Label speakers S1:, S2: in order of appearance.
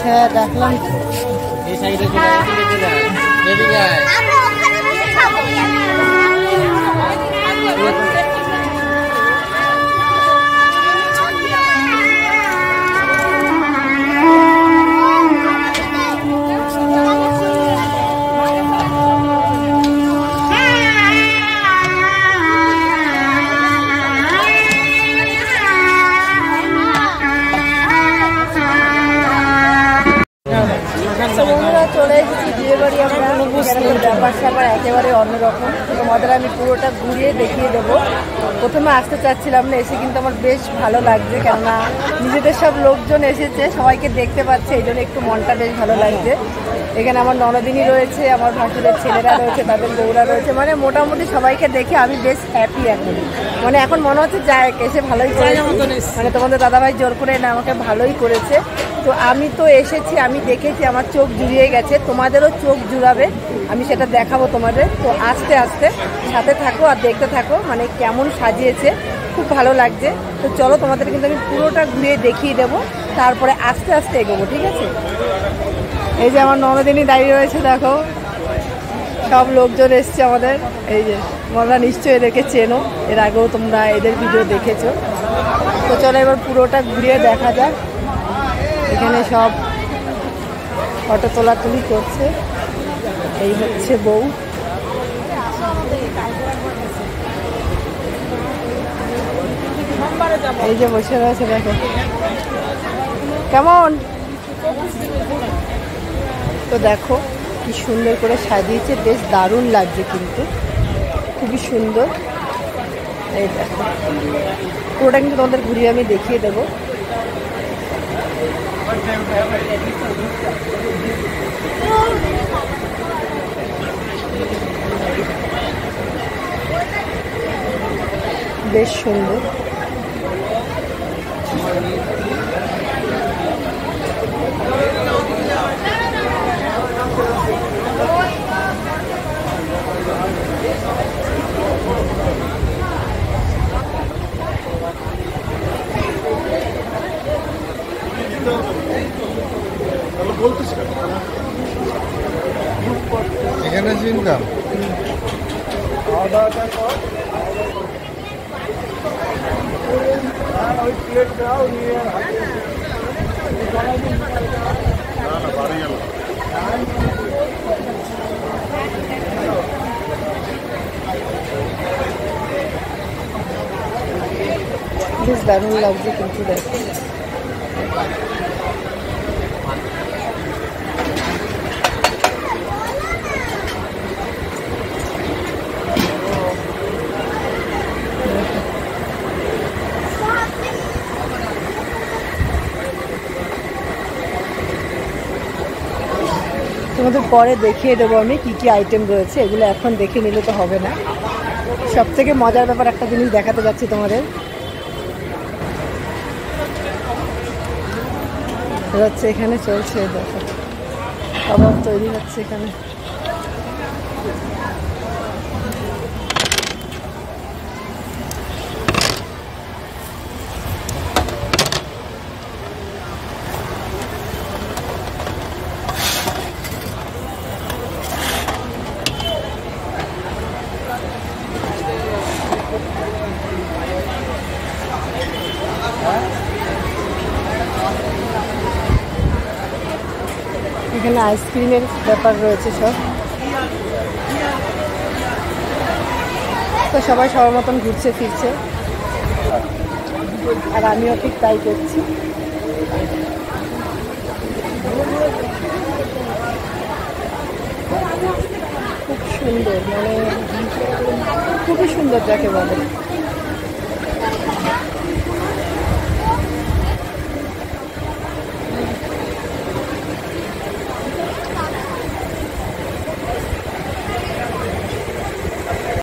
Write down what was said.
S1: হ্যাঁ দেখলাম।
S2: এই সাইডে এদিকে
S1: চলে এসেছি বিয়ে বাড়ি। আমরা ব্যাপার স্যাপার একেবারে অন্যরকম। তোমাদের আমি পুরোটা ঘুরিয়ে দেখিয়ে দেবো। প্রথমে আসতে চাচ্ছিলাম না, এসে কিন্তু আমার বেশ ভালো লাগছে, কেননা নিজেদের সব লোকজন এসেছে, সবাইকে দেখতে পাচ্ছে, এই জন্য একটু মনটা বেশ ভালো লাগছে। এখানে আমার ননদিনী রয়েছে, আমার ভাসুরের ছেলেরা রয়েছে, তাদের বউরা রয়েছে, মানে মোটামুটি সবাইকে দেখে আমি বেশ হ্যাপি এখন। মানে এখন মনে হচ্ছে যাই এসে ভালোই করেছে, মানে তোমাদের দাদাভাই জোর করে না আমাকে ভালোই করেছে। তো আমি তো এসেছি, আমি দেখেছি, আমার চোখ জুড়িয়ে গেছে, তোমাদেরও চোখ জুড়াবে, আমি সেটা দেখাবো তোমাদের। তো আস্তে আস্তে সাথে থাকো আর দেখতে থাকো, মানে কেমন সাজিয়েছে, খুব ভালো লাগছে। তো চলো তোমাদের কিন্তু আমি পুরোটা ঘুরিয়ে দেখিয়ে দেবো, তারপরে আস্তে আস্তে এগোবো, ঠিক আছে? এই যে আমার ননদিনী দাঁড়িয়ে রয়েছে, দেখো সব লোকজন এসছে আমাদের। এই যে তোমরা নিশ্চয়ই এদেরকে চেনো, এর আগেও তোমরা এদের ভিডিও দেখেছো। তো চলো এবার পুরোটা ঘুরিয়ে দেখা যাক। এখানে সব ফটো তোলাতুলি করছে। এই হচ্ছে বউ। এই যে বসে রয়েছে, দেখো কেমন। তো দেখো কি সুন্দর করে সাজিয়েছে, বেশ দারুণ লাগছে, কিন্তু খুবই সুন্দর। এই দেখো পুরোটা কিন্তু তোমাদের ঘুরিয়ে আমি দেখিয়ে দেবো। বেশ সুন্দর।
S2: এখানে চিনতাম
S1: বেশ দারুণ লাগছে, কিন্তু দেখো তোমাদের পরে দেখিয়ে দেবো আমি কি কি আইটেম রয়েছে, এগুলো এখন দেখে নিলে তো হবে না। সব থেকে মজার ব্যাপার একটা জিনিস দেখাতে যাচ্ছি তোমাদের। হচ্ছে এখানে চলছে, দেখো খাবার তৈরি হচ্ছে এখানে। এখানে আইসক্রিমের ব্যাপার রয়েছে সব। তো সবাই সবার মতন ঘুরছে ফিরছে, আর আমিও ঠিক তাই করছি। খুব সুন্দর, মানে খুবই সুন্দর যাকে বলে।